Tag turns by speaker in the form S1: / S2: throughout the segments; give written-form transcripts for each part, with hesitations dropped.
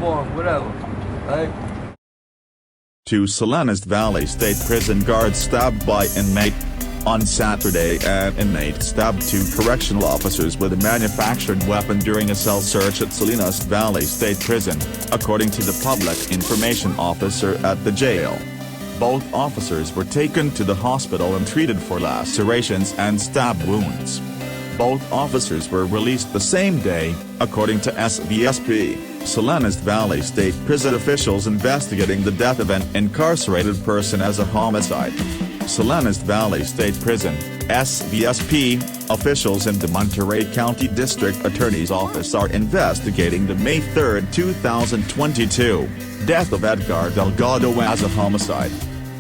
S1: war, whatever, right?
S2: Two Salinas Valley State Prison guards stabbed by inmate. On Saturday, an inmate stabbed two correctional officers with a manufactured weapon during a cell search at Salinas Valley State Prison, according to the public information officer at the jail. Both officers were taken to the hospital and treated for lacerations and stab wounds. Both officers were released the same day, according to SVSP, Salinas Valley State Prison officials investigating the death of an incarcerated person as a homicide. Salinas Valley State Prison, SVSP, officials in the Monterey County District Attorney's Office are investigating the May 3, 2022, death of Edgar Delgado as a homicide.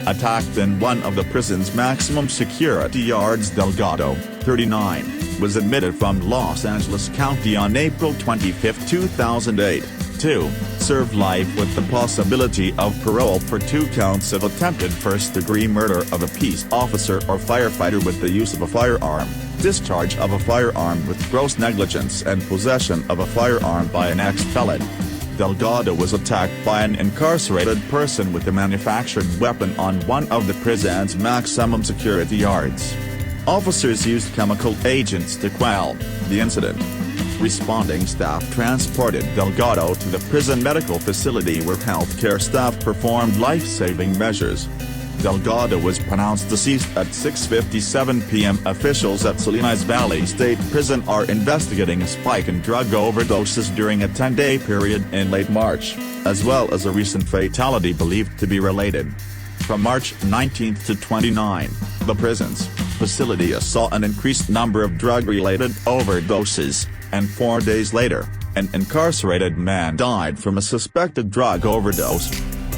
S2: Attacked in one of the prison's maximum security yards, Delgado, 39, was admitted from Los Angeles County on April 25, 2008. 2, served life with the possibility of parole for 2 counts of attempted first-degree murder of a peace officer or firefighter with the use of a firearm, discharge of a firearm with gross negligence and possession of a firearm by an ex-felon. Delgado was attacked by an incarcerated person with a manufactured weapon on one of the prison's maximum security yards. Officers used chemical agents to quell the incident. Responding staff transported Delgado to the prison medical facility where healthcare staff performed life-saving measures. Delgado was pronounced deceased at 6:57 p.m. Officials at Salinas Valley State Prison are investigating a spike in drug overdoses during a 10-day period in late March, as well as a recent fatality believed to be related. From March 19 to 29, the prison's facility saw an increased number of drug-related overdoses, and 4 days later, an incarcerated man died from a suspected drug overdose.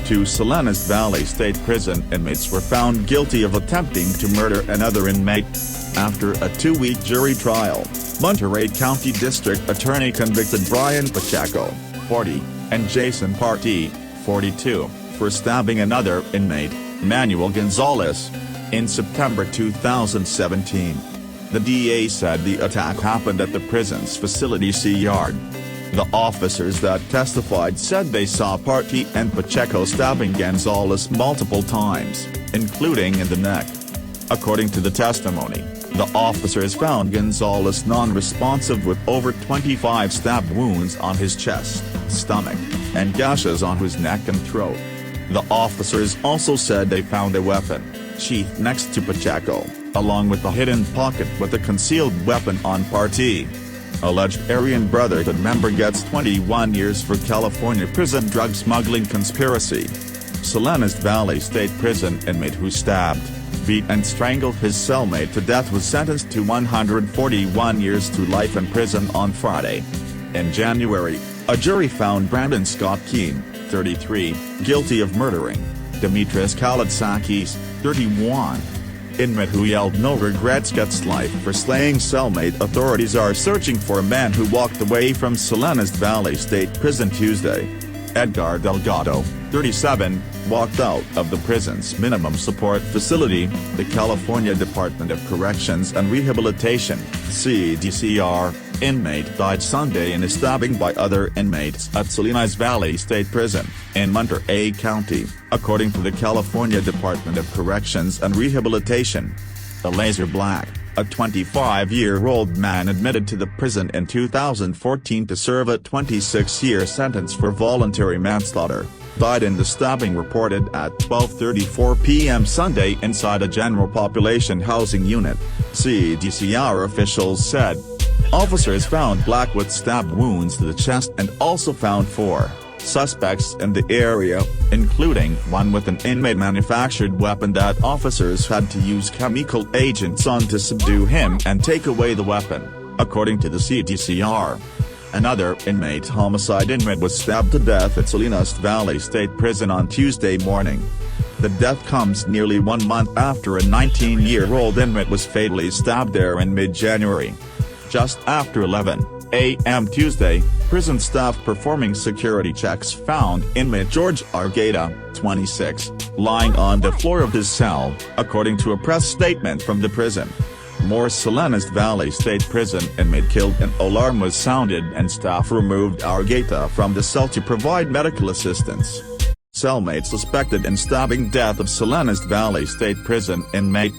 S2: 2 Salinas Valley State Prison inmates were found guilty of attempting to murder another inmate. After a 2-week jury trial, Monterey County District Attorney convicted Brian Pacheco, 40, and Jason Partee, 42, for stabbing another inmate, Manuel Gonzalez, in September 2017. The DA said the attack happened at the prison's facility C yard. The officers that testified said they saw Partee and Pacheco stabbing Gonzalez multiple times, including in the neck. According to the testimony, the officers found Gonzalez non-responsive with over 25 stab wounds on his chest, stomach, and gashes on his neck and throat. The officers also said they found a weapon sheath next to Pacheco, along with a hidden pocket with a concealed weapon on Partee. Alleged Aryan Brotherhood member gets 21 years for California prison drug smuggling conspiracy. Salinas Valley State Prison inmate who stabbed, beat and strangled his cellmate to death was sentenced to 141 years to life in prison on Friday. In January, a jury found Brandon Scott Keene, 33, guilty of murdering Dimitris Kalitsakis, 31. Inmate who yelled "no regrets" gets life for slaying cellmate. Authorities are searching for a man who walked away from Salinas Valley State Prison Tuesday. Edgar Delgado, 37, walked out of the prison's minimum support facility, the California Department of Corrections and Rehabilitation, CDCR. Inmate died Sunday in a stabbing by other inmates at Salinas Valley State Prison, in Monterey County, according to the California Department of Corrections and Rehabilitation. Elazer Black, a 25-year-old man admitted to the prison in 2014 to serve a 26-year sentence for voluntary manslaughter, died in the stabbing reported at 12:34 p.m. Sunday inside a general population housing unit, CDCR officials said. Officers found Black with stab wounds to the chest and also found 4 suspects in the area, including one with an inmate-manufactured weapon that officers had to use chemical agents on to subdue him and take away the weapon, according to the CDCR. Another inmate homicide inmate was stabbed to death at Salinas Valley State Prison on Tuesday morning. The death comes nearly 1 month after a 19-year-old inmate was fatally stabbed there in mid-January. Just after 11 a.m. Tuesday, prison staff performing security checks found inmate George Argueta, 26, lying on the floor of his cell, according to a press statement from the prison. More Salinas Valley State Prison inmate killed. An alarm was sounded and staff removed our gate from the cell to provide medical assistance. Cellmate suspected in stabbing death of Salinas Valley State Prison inmate.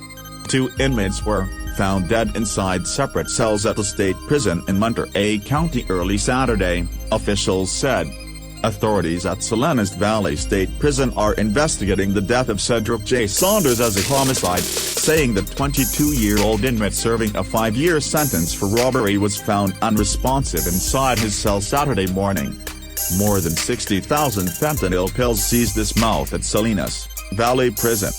S2: 2 inmates were found dead inside separate cells at the state prison in Monterey County early Saturday, officials said. Authorities at Salinas Valley State Prison are investigating the death of Cedric J. Saunders as a homicide, saying the 22-year-old inmate serving a 5-year sentence for robbery was found unresponsive inside his cell Saturday morning. More than 60,000 fentanyl pills seized this month at Salinas Valley Prison.